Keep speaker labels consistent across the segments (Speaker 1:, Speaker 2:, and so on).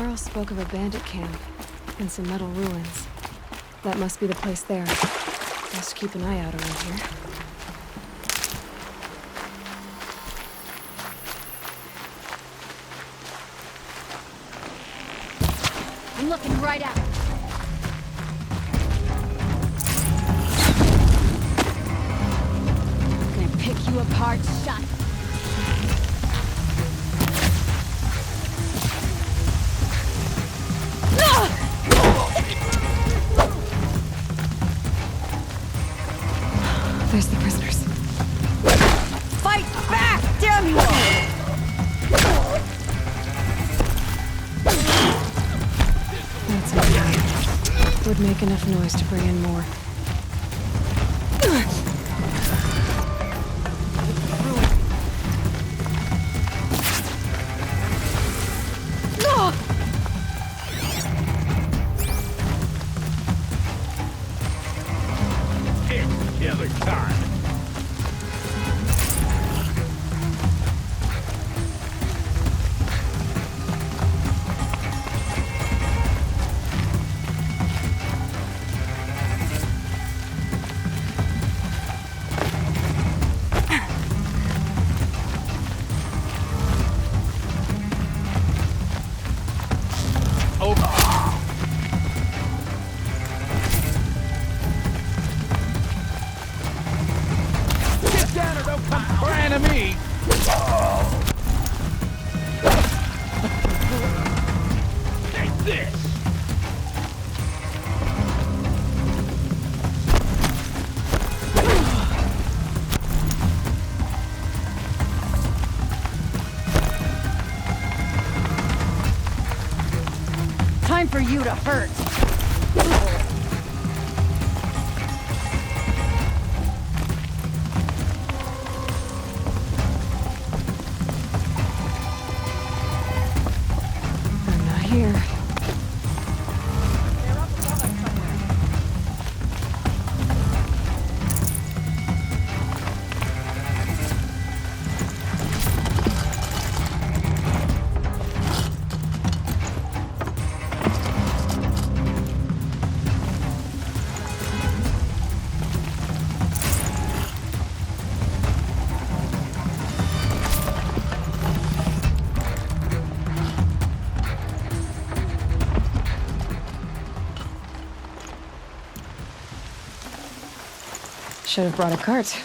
Speaker 1: Carl spoke of a bandit camp and some metal ruins. That must be the place there. Best keep an eye out around here.
Speaker 2: I'm looking right at it. I'm gonna pick you apart, shot.
Speaker 1: There's the prisoners.
Speaker 2: Fight back, damn you all!
Speaker 1: That's okay. Would make enough noise to bring in more.
Speaker 3: Killer kind. To me. Take this.
Speaker 2: Time for you to hurt.
Speaker 1: Here. Should have brought a cart.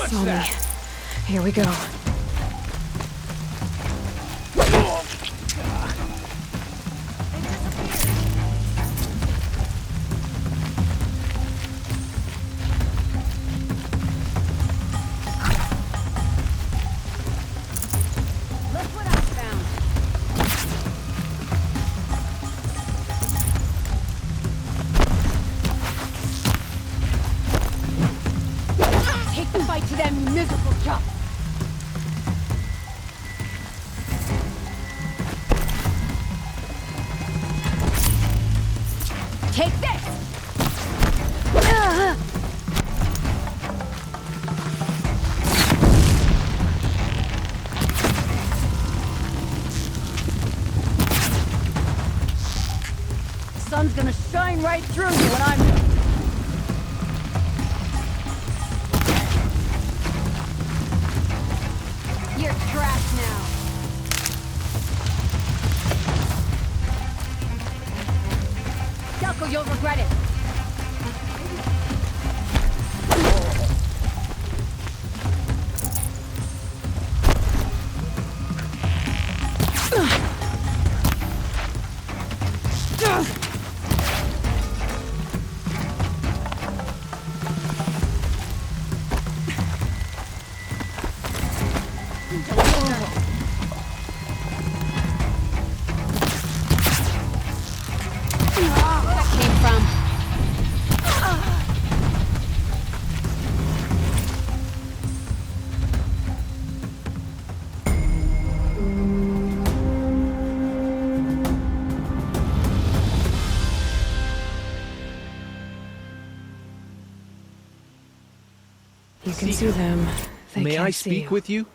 Speaker 1: Saw me. Here we go.
Speaker 2: To that miserable job. Take this. The sun's gonna shine right through you when I'm done. You're trash now. Delco, you'll regret it.
Speaker 1: You can see them. They
Speaker 4: May
Speaker 1: can't
Speaker 4: I
Speaker 1: see
Speaker 4: speak
Speaker 1: you.
Speaker 4: with you?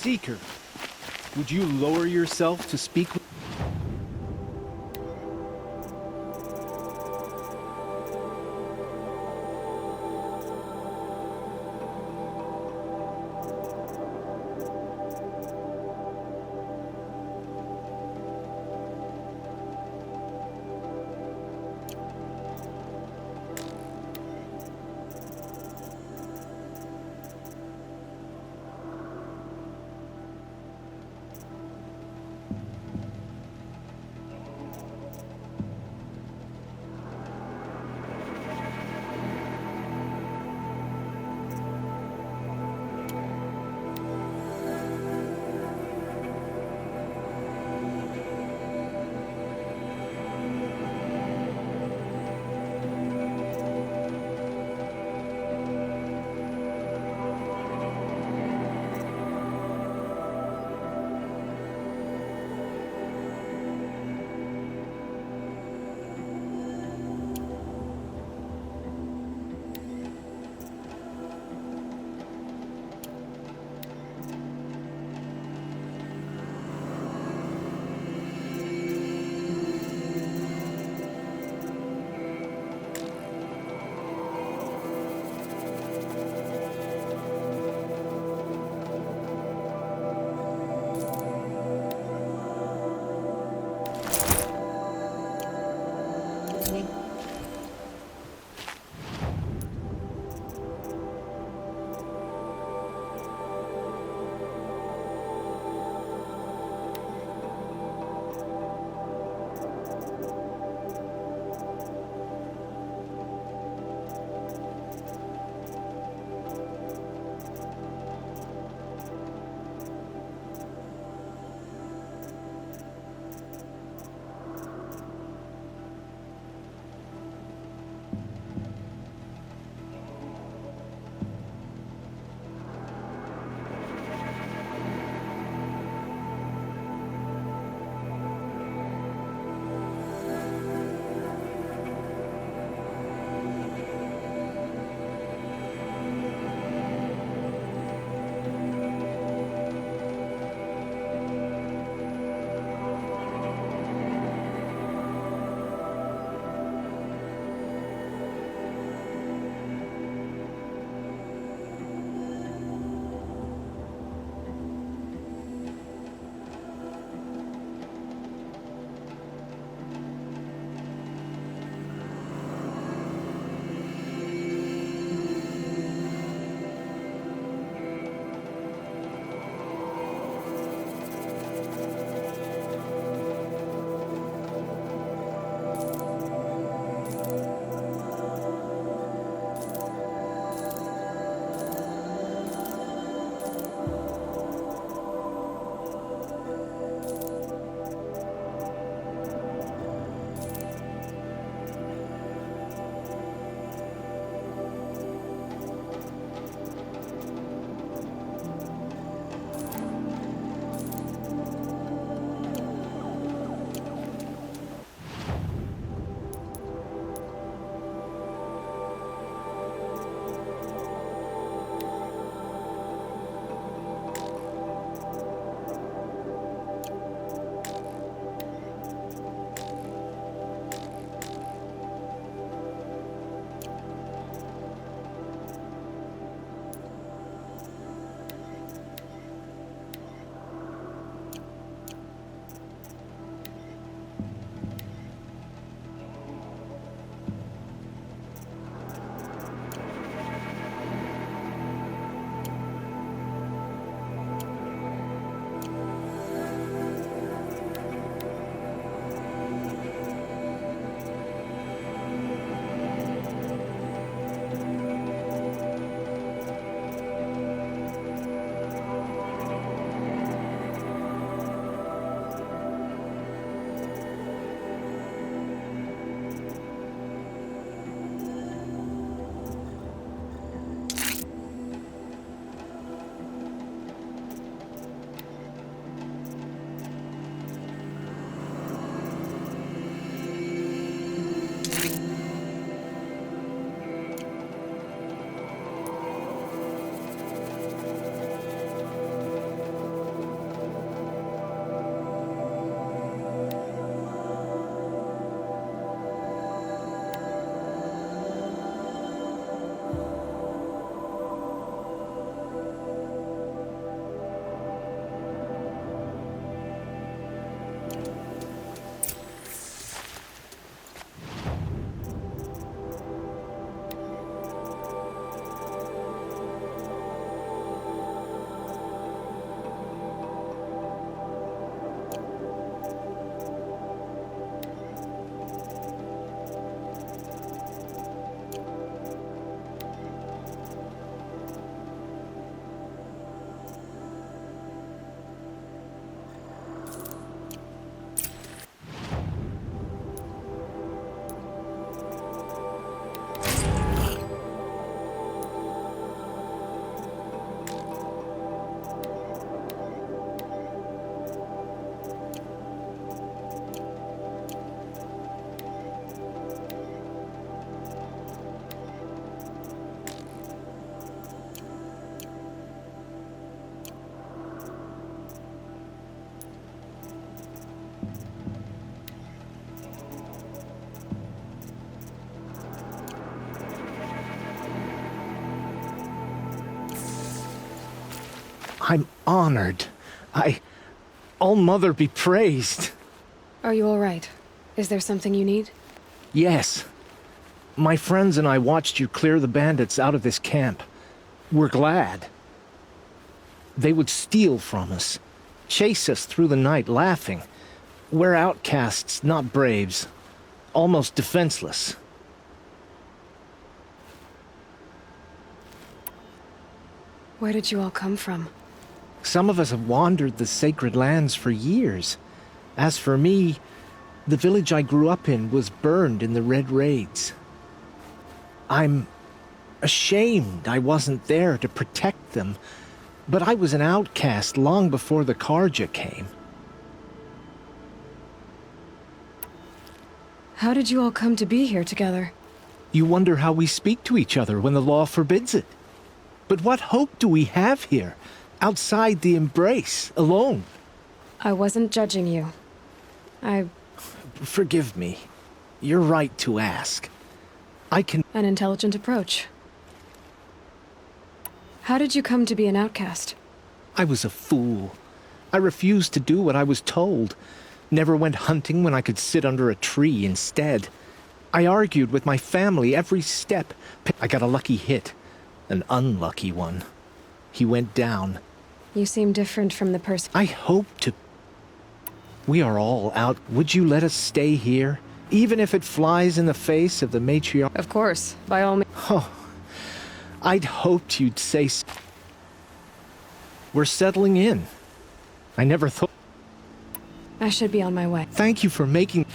Speaker 4: Seeker, would you lower yourself to speak with...
Speaker 5: I'm honored. All Mother be praised.
Speaker 1: Are you all right? Is there something you need?
Speaker 5: Yes. My friends and I watched you clear the bandits out of this camp. We're glad. They would steal from us, chase us through the night laughing. We're outcasts, not braves. Almost defenseless.
Speaker 1: Where did you all come from?
Speaker 5: Some of us have wandered the sacred lands for years. As for me, the village I grew up in was burned in the Red Raids. I'm ashamed I wasn't there to protect them, but I was an outcast long before the Karja came.
Speaker 1: How did you all come to be here together?
Speaker 5: You wonder how we speak to each other when the law forbids it. But what hope do we have here, outside the embrace, alone?
Speaker 1: I wasn't judging you.
Speaker 5: Forgive me. You're right to ask.
Speaker 1: An intelligent approach. How did you come to be an outcast?
Speaker 5: I was a fool. I refused to do what I was told. Never went hunting when I could sit under a tree instead. I argued with my family every step. I got a lucky hit. An unlucky one. He went down.
Speaker 1: You seem different from the person.
Speaker 5: I hope to... We are all out. Would you let us stay here? Even if it flies in the face of the matriarch?
Speaker 1: Of course, by all means.
Speaker 5: Oh, I'd hoped you'd say so. We're settling in. I never thought...
Speaker 1: I should be on my way.
Speaker 5: Thank you for making...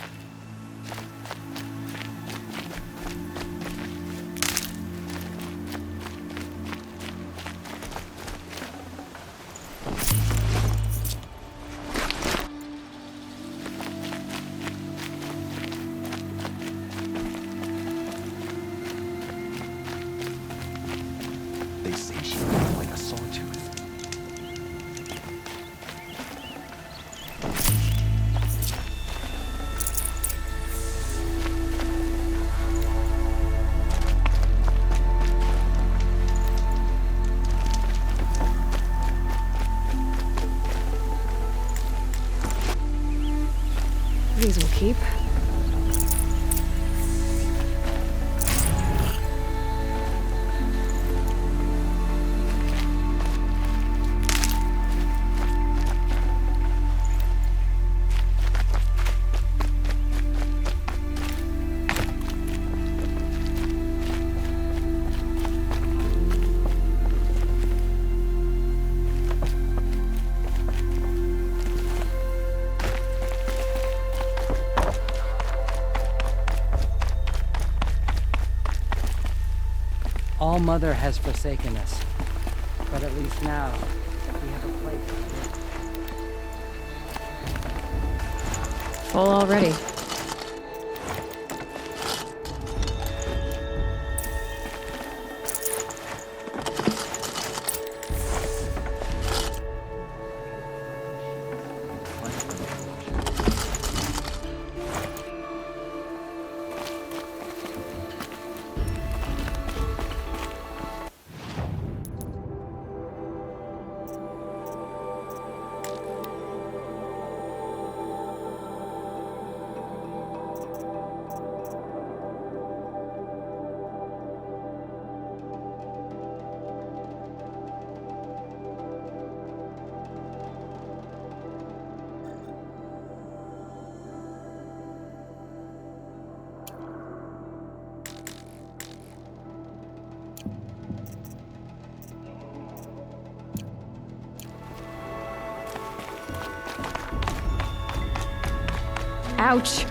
Speaker 6: They say she looks like a sawtooth.
Speaker 1: These will keep.
Speaker 7: All Mother has forsaken us, but at least now we have a place.
Speaker 1: Full already. Ouch.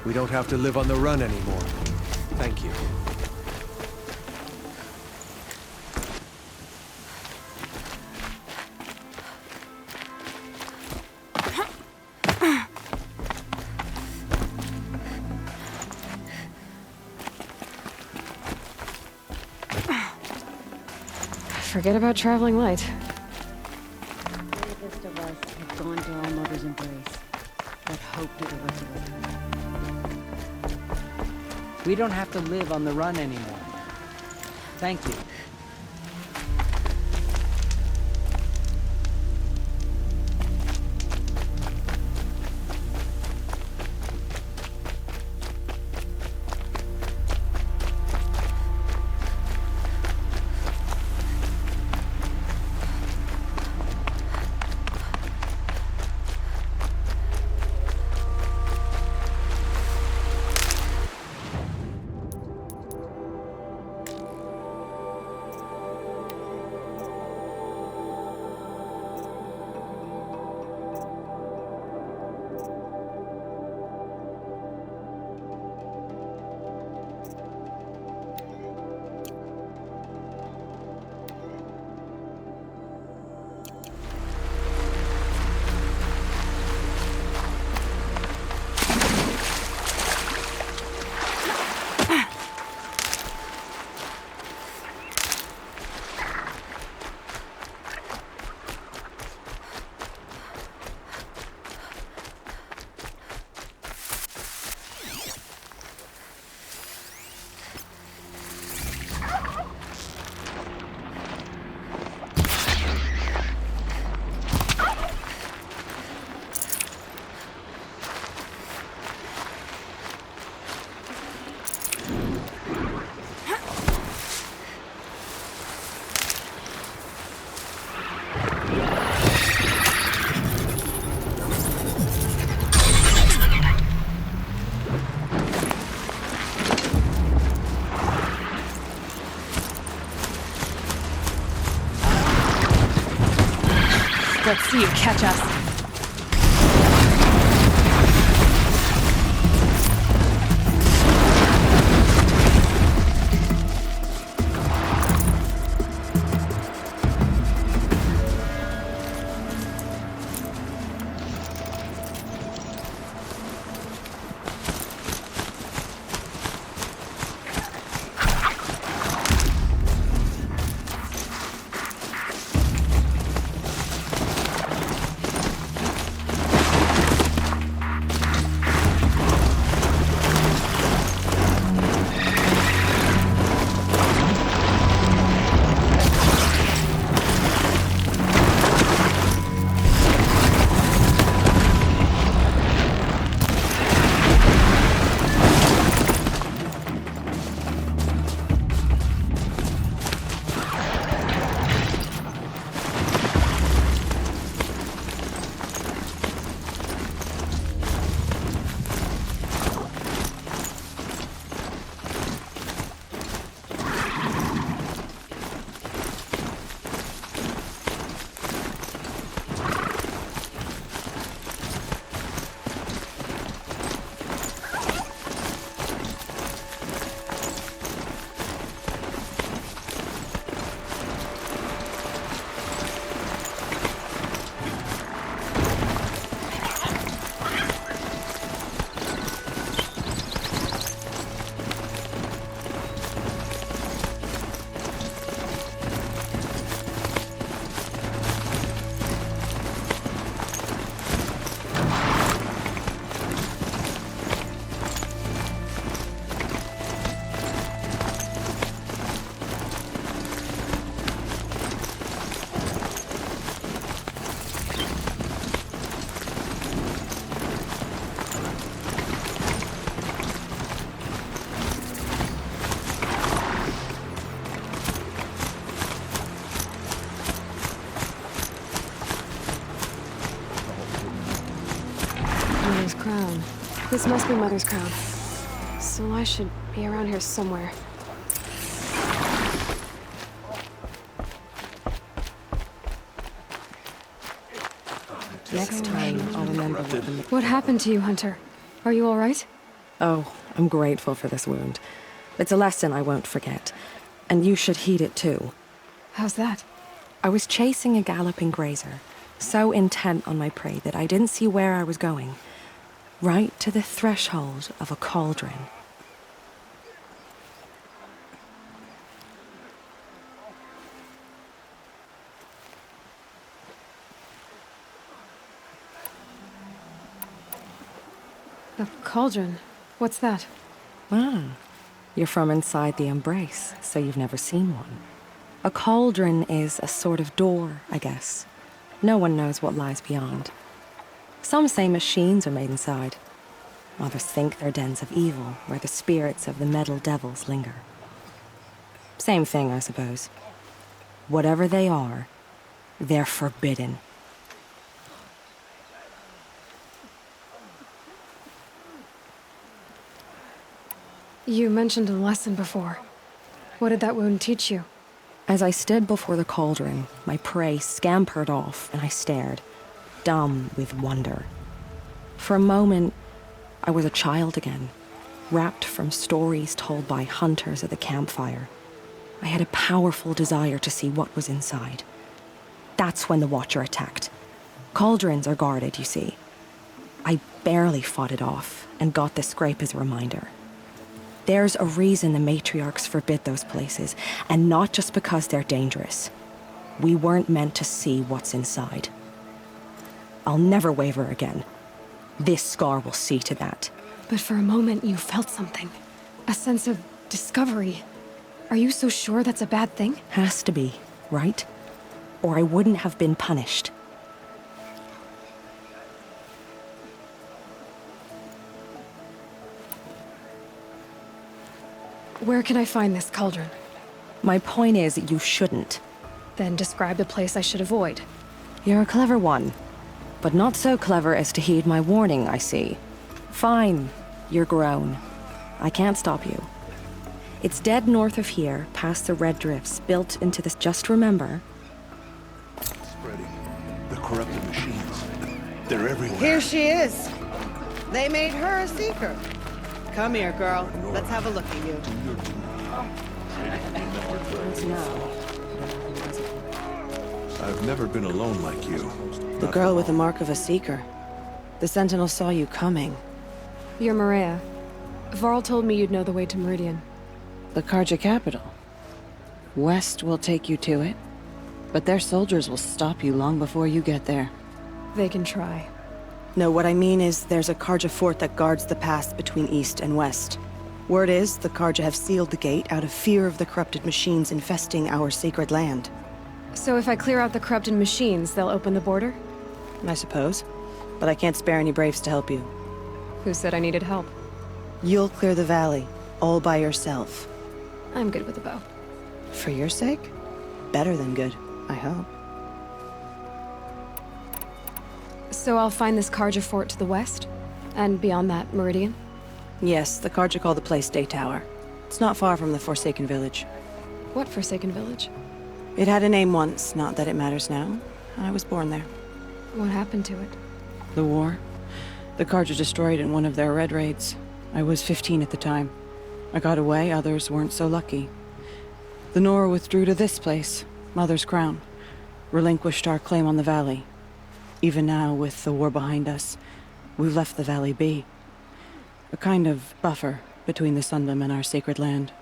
Speaker 8: We don't have to live on the run anymore. Thank you.
Speaker 1: Forget about traveling light.
Speaker 2: The bravest of us have gone to our mother's embrace, but hoped it would resurrect.
Speaker 7: We don't have to live on the run anymore. Thank you.
Speaker 1: Let's see you catch us. Mother's crown. This must be Mother's crown. So I should be around here somewhere. Next time, I'll remember what happened to you, Hunter. Are you all right?
Speaker 9: Oh, I'm grateful for this wound. It's a lesson I won't forget. And you should heed it too.
Speaker 1: How's that?
Speaker 9: I was chasing a galloping grazer, so intent on my prey that I didn't see where I was going. Right to the threshold of a cauldron.
Speaker 1: A cauldron? What's that?
Speaker 9: Ah, you're from inside the Embrace, so you've never seen one. A cauldron is a sort of door, I guess. No one knows what lies beyond. Some say machines are made inside. Others think they're dens of evil, where the spirits of the metal devils linger. Same thing, I suppose. Whatever they are, they're forbidden.
Speaker 1: You mentioned a lesson before. What did that wound teach you?
Speaker 9: As I stood before the cauldron, my prey scampered off, and I stared, dumb with wonder. For a moment, I was a child again, wrapped from stories told by hunters at the campfire. I had a powerful desire to see what was inside. That's when the Watcher attacked. Cauldrons are guarded, you see. I barely fought it off, and got the scrape as a reminder. There's a reason the matriarchs forbid those places, and not just because they're dangerous. We weren't meant to see what's inside. I'll never waver again. This scar will see to that.
Speaker 1: But for a moment you felt something. A sense of discovery. Are you so sure that's a bad thing?
Speaker 9: Has to be, right? Or I wouldn't have been punished.
Speaker 1: Where can I find this cauldron?
Speaker 9: My point is, you shouldn't.
Speaker 1: Then describe the place I should avoid.
Speaker 9: You're a clever one. But not so clever as to heed my warning, I see. Fine, you're grown. I can't stop you. It's dead north of here, past the red drifts, built into this. Just remember.
Speaker 6: Spreading. The corrupted machines. They're everywhere.
Speaker 10: Here she is. They made her a seeker. Come here, girl. Let's have a look at you.
Speaker 6: I've never been alone like you.
Speaker 10: The girl with the mark of a seeker. The Sentinel saw you coming.
Speaker 1: You're Maria. Varl told me you'd know the way to Meridian.
Speaker 10: The Karja capital. West will take you to it, but their soldiers will stop you long before you get there.
Speaker 1: They can try.
Speaker 10: No, what I mean is there's a Karja fort that guards the pass between east and west. Word is the Karja have sealed the gate out of fear of the corrupted machines infesting our sacred land.
Speaker 1: So if I clear out the corrupted machines, they'll open the border?
Speaker 10: I suppose. But I can't spare any braves to help you.
Speaker 1: Who said I needed help?
Speaker 10: You'll clear the valley, all by yourself.
Speaker 1: I'm good with a bow.
Speaker 10: For your sake? Better than good, I hope.
Speaker 1: So I'll find this Karja fort to the west? And beyond that, Meridian?
Speaker 10: Yes, the Karja call the place Day Tower. It's not far from the Forsaken Village.
Speaker 1: What Forsaken Village?
Speaker 10: It had a name once, not that it matters now. I was born there.
Speaker 1: What happened to it?
Speaker 10: The war. The Karja destroyed in one of their red raids. I was 15 at the time. I got away, others weren't so lucky. The Nora withdrew to this place, Mother's Crown. Relinquished our claim on the valley. Even now, with the war behind us, we've left the valley be. A kind of buffer between the Sundom and our sacred land.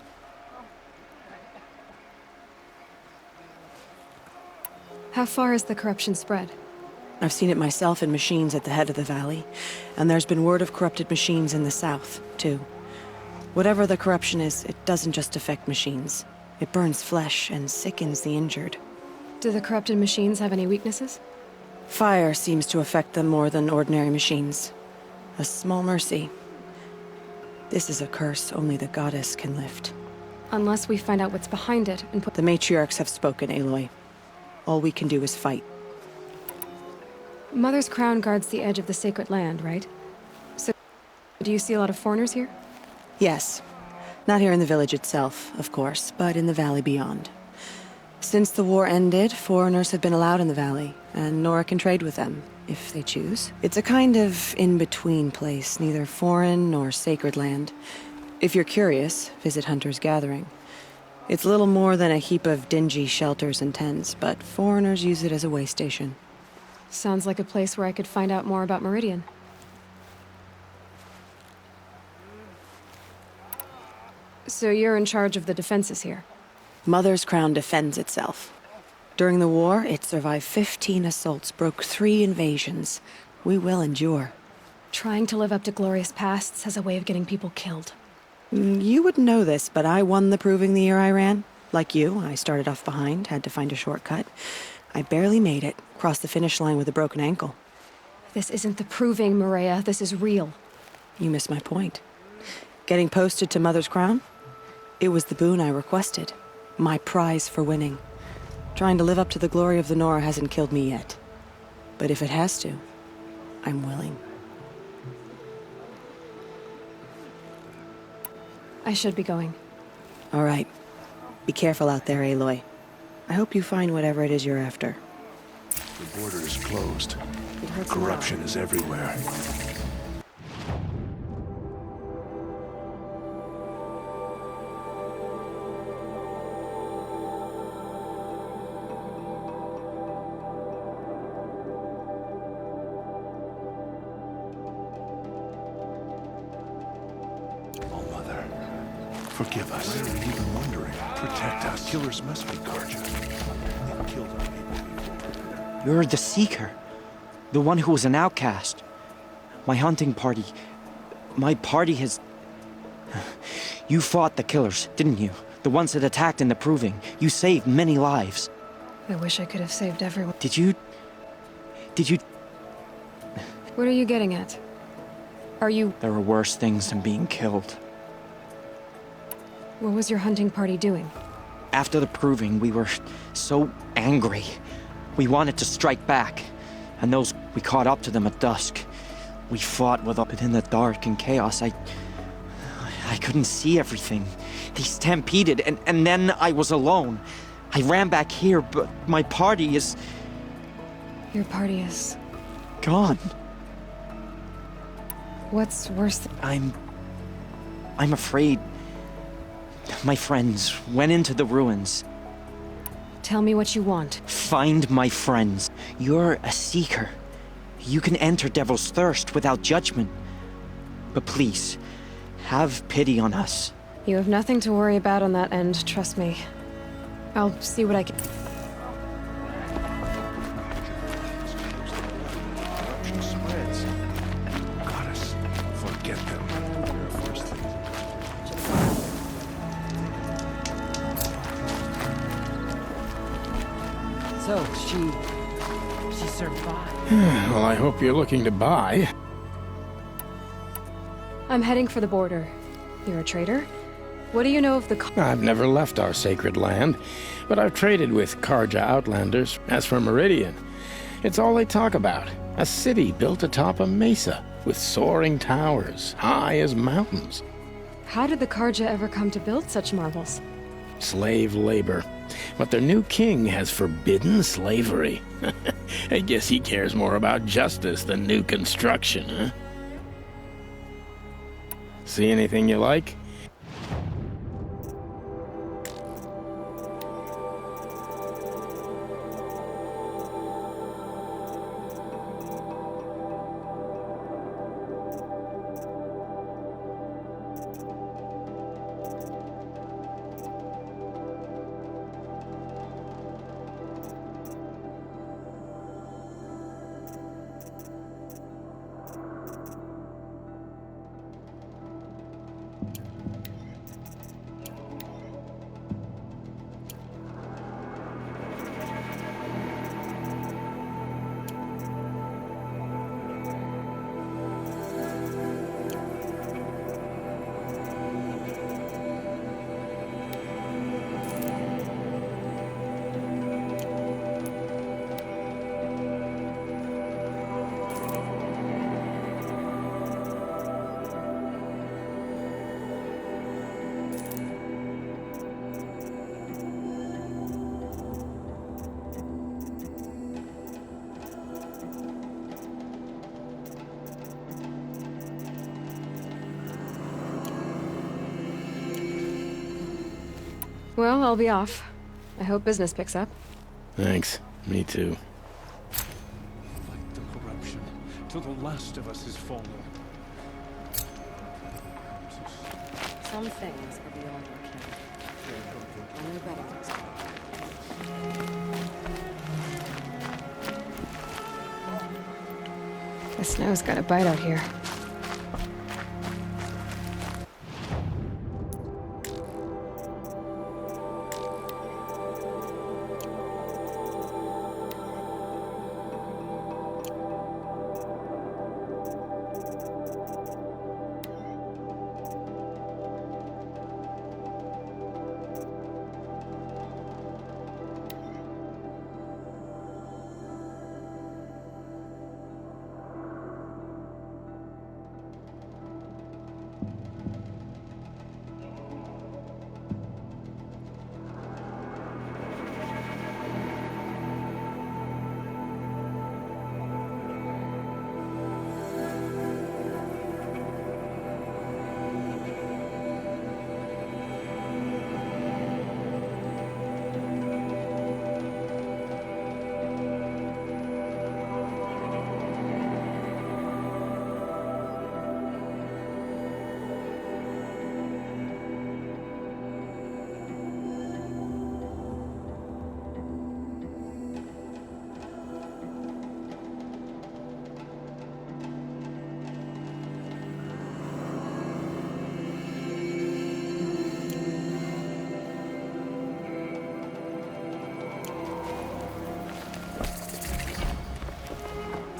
Speaker 1: How far has the corruption spread?
Speaker 10: I've seen it myself in machines at the head of the valley, and there's been word of corrupted machines in the south, too. Whatever the corruption is, it doesn't just affect machines. It burns flesh and sickens the injured.
Speaker 1: Do the corrupted machines have any weaknesses?
Speaker 10: Fire seems to affect them more than ordinary machines. A small mercy. This is a curse only the goddess can lift.
Speaker 1: Unless we find out what's behind it and put...
Speaker 10: The matriarchs have spoken, Aloy. All we can do is fight.
Speaker 1: Mother's Crown guards the edge of the sacred land, right? So, do you see a lot of foreigners here?
Speaker 10: Yes. Not here in the village itself, of course, but in the valley beyond. Since the war ended, foreigners have been allowed in the valley, and Nora can trade with them, if they choose. It's a kind of in-between place, neither foreign nor sacred land. If you're curious, visit Hunter's Gathering. It's little more than a heap of dingy shelters and tents, but foreigners use it as a way station.
Speaker 1: Sounds like a place where I could find out more about Meridian. So you're in charge of the defenses here?
Speaker 10: Mother's Crown defends itself. During the war, it survived 15 assaults, broke 3 invasions. We will endure.
Speaker 1: Trying to live up to glorious pasts has a way of getting people killed.
Speaker 10: You wouldn't know this, but I won the proving the year I ran. Like you, I started off behind, had to find a shortcut. I barely made it, crossed the finish line with a broken ankle.
Speaker 1: This isn't the proving, Maria. This is real.
Speaker 10: You missed my point. Getting posted to Mother's Crown? It was the boon I requested. My prize for winning. Trying to live up to the glory of the Nora hasn't killed me yet. But if it has to, I'm willing.
Speaker 1: I should be going.
Speaker 10: All right. Be careful out there, Aloy. I hope you find whatever it is you're after.
Speaker 6: The border is closed.
Speaker 10: It hurts a lot.
Speaker 6: Corruption is everywhere. Oh, Mother. Forgive us. Why are we even wondering? Protect us. Killers must be Karja. They've killed our people before.
Speaker 11: You're the Seeker. The one who was an outcast. My hunting party. My party has... You fought the killers, didn't you? The ones that attacked in the Proving. You saved many lives.
Speaker 1: I wish I could have saved everyone.
Speaker 11: Did you...
Speaker 1: What are you getting at? Are you...
Speaker 11: There are worse things than being killed.
Speaker 1: What was your hunting party doing?
Speaker 11: After the Proving, we were so angry. We wanted to strike back. And those... We caught up to them at dusk. We fought within the dark and chaos. I couldn't see everything. They stampeded, and then I was alone. I ran back here, but my party is...
Speaker 1: Your party is...
Speaker 11: gone.
Speaker 1: What's worse than...
Speaker 11: I'm afraid... My friends went into the ruins.
Speaker 1: Tell me what you want.
Speaker 11: Find my friends. You're a Seeker. You can enter Devil's Thirst without judgment. But please, have pity on us.
Speaker 1: You have nothing to worry about on that end, trust me. I'll see what I can...
Speaker 6: Corruption spreads. Goddess, forget them.
Speaker 7: So, she survived.
Speaker 3: Well, I hope you're looking to buy.
Speaker 1: I'm heading for the border. You're a trader? What do you know of the...
Speaker 3: I've never left our sacred land, but I've traded with Karja outlanders. As for Meridian, it's all they talk about. A city built atop a mesa, with soaring towers, high as mountains.
Speaker 1: How did the Karja ever come to build such marvels?
Speaker 3: Slave labor. But their new king has forbidden slavery. I guess he cares more about justice than new construction, huh? See anything you like?
Speaker 1: Well, I'll be off. I hope business picks up.
Speaker 3: Thanks. Me too.
Speaker 6: Fight the corruption till the last of us is fallen.
Speaker 9: Some things are beyond our ken. I know better things.
Speaker 1: The snow's got a bite out here.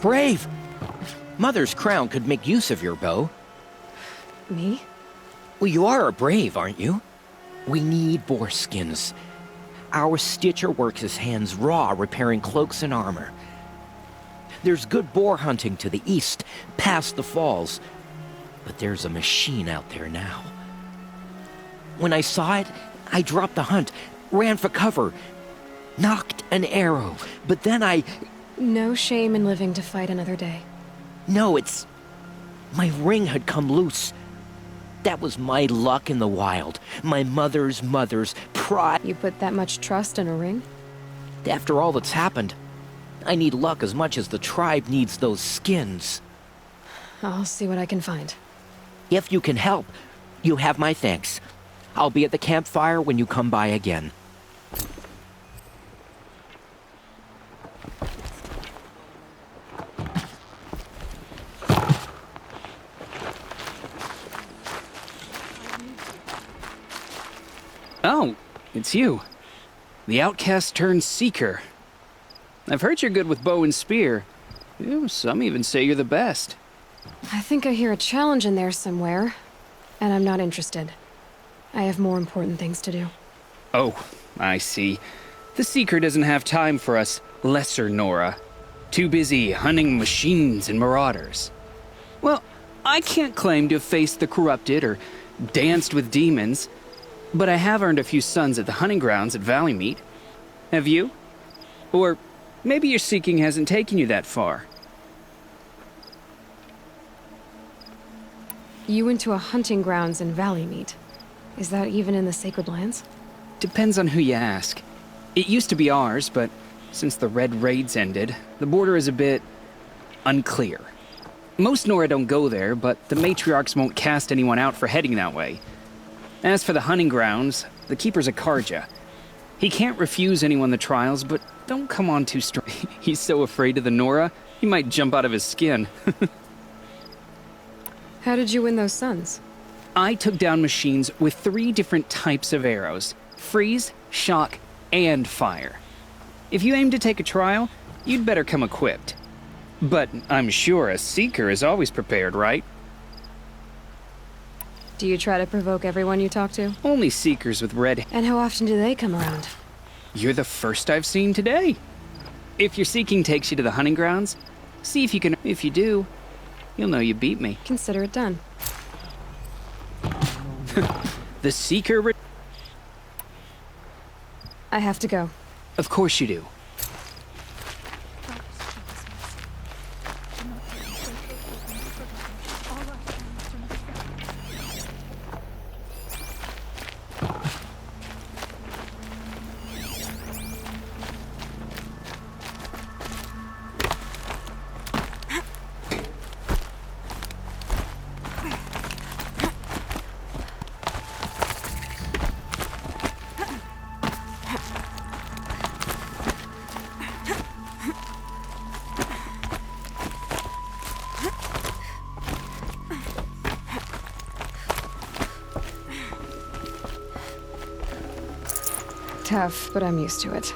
Speaker 11: Brave! Mother's crown could make use of your bow.
Speaker 1: Me?
Speaker 11: Well, you are a brave, aren't you? We need boar skins. Our stitcher works his hands raw repairing cloaks and armor. There's good boar hunting to the east, past the falls. But there's a machine out there now. When I saw it, I dropped the hunt, ran for cover, knocked an arrow, but then I...
Speaker 1: No shame in living to fight another day.
Speaker 11: No, it's... my ring had come loose. That was my luck in the wild. My mother's pride.
Speaker 1: You put that much trust in a ring?
Speaker 11: After all that's happened, I need luck as much as the tribe needs those skins.
Speaker 1: I'll see what I can find.
Speaker 11: If you can help, you have my thanks. I'll be at the campfire when you come by again.
Speaker 12: Oh, it's you. The outcast turned seeker. I've heard you're good with bow and spear. Some even say you're the best.
Speaker 1: I think I hear a challenge in there somewhere, and I'm not interested. I have more important things to do.
Speaker 12: Oh, I see. The seeker doesn't have time for us lesser Nora. Too busy hunting machines and marauders. Well, I can't claim to have faced the corrupted or danced with demons, but I have earned a few sons at the hunting grounds at Valley Meet. Have you? Or maybe your seeking hasn't taken you that far.
Speaker 1: You went to a hunting grounds in Valley Meet. Is that even in the Sacred Lands?
Speaker 12: Depends on who you ask. It used to be ours, but since the Red Raids ended, the border is a bit unclear. Most Nora don't go there, but the matriarchs won't cast anyone out for heading that way. As for the hunting grounds, the keeper's a Karja. He can't refuse anyone the trials, but don't come on too strong. He's so afraid of the Nora, he might jump out of his skin.
Speaker 1: How did you win those sons?
Speaker 12: I took down machines with 3 different types of arrows: freeze, shock, and fire. If you aim to take a trial, you'd better come equipped. But I'm sure a seeker is always prepared, right?
Speaker 1: Do you try to provoke everyone you talk to?
Speaker 12: Only seekers with red...
Speaker 1: And how often do they come around?
Speaker 12: You're the first I've seen today. If your seeking takes you to the hunting grounds, see if you can... If you do, you'll know you beat me.
Speaker 1: Consider it done.
Speaker 12: The seeker...
Speaker 1: I have to go.
Speaker 12: Of course you do.
Speaker 1: tough, but I'm used to it.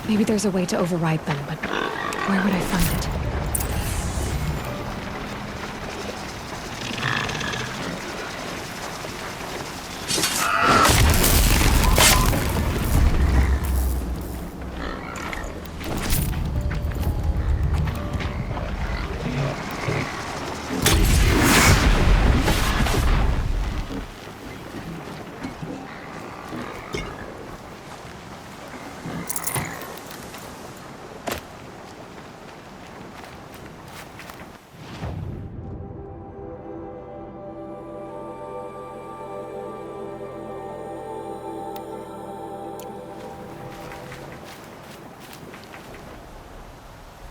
Speaker 1: Maybe there's a way to override them, but where would I find it?